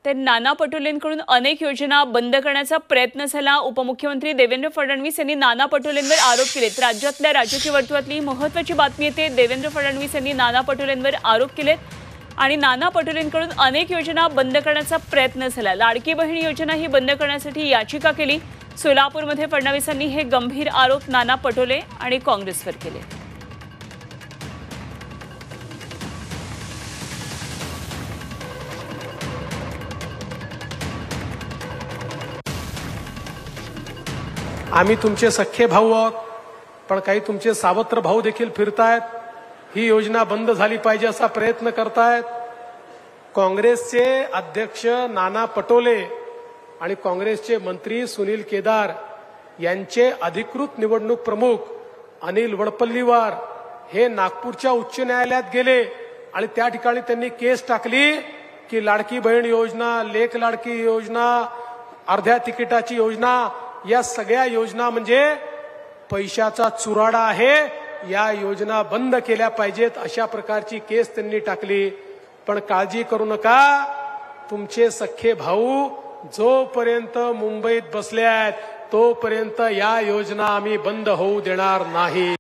तर नाना पटोलेंकडून अनेक योजना बंद करण्याचा प्रयत्न झाला। उपमुख्यमंत्री देवेंद्र फडणवीस यांनी नाना पटोलेंवर आरोप केलेत। राज्यातल्या राजकीय वर्तुळातली महत्त्वाची बातमी येते। देवेंद्र फडणवीस यांनी नाना पटोलेंवर आरोप केलेत आणि नाना पटोलेंकडून अनेक योजना बंद करण्याचा प्रयत्न झाला। लाडकी बहीण योजना ही बंद करण्यासाठी याचिका केली। सोलापूरमध्ये फडणवीसांनी हे गंभीर आरोप नाना पटोले आणि काँग्रेसवर केले। आम्ही तुमचे सख्खे भाऊ आहोत, पण काही तुमचे सावत्र भाऊ देखील फिरतायत। ही योजना बंद झाली पाहिजे असा प्रयत्न करतायत। काँग्रेसचे अध्यक्ष नाना पटोले आणि काँग्रेसचे मंत्री सुनील केदार यांचे अधिकृत निवडणूक प्रमुख अनिल वडपल्लीवार हे नागपूरच्या उच्च न्यायालयात गेले आणि त्या ठिकाणी त्यांनी केस टाकली की लाडकी बहीण योजना, लेक लाडकी योजना, अर्ध्या तिकिटाची योजना, या सगळ्या योजना म्हणजे पैशाचा चुराडा आहे। या योजना बंद केल्या पाहिजेत अशा प्रकारची केस त्यांनी टाकली। पण काळजी करू नका, तुमचे सख्खे भाऊ जोपर्यंत मुंबईत बसले आहेत तोपर्यंत या योजना आम्ही बंद होऊ देणार नाही।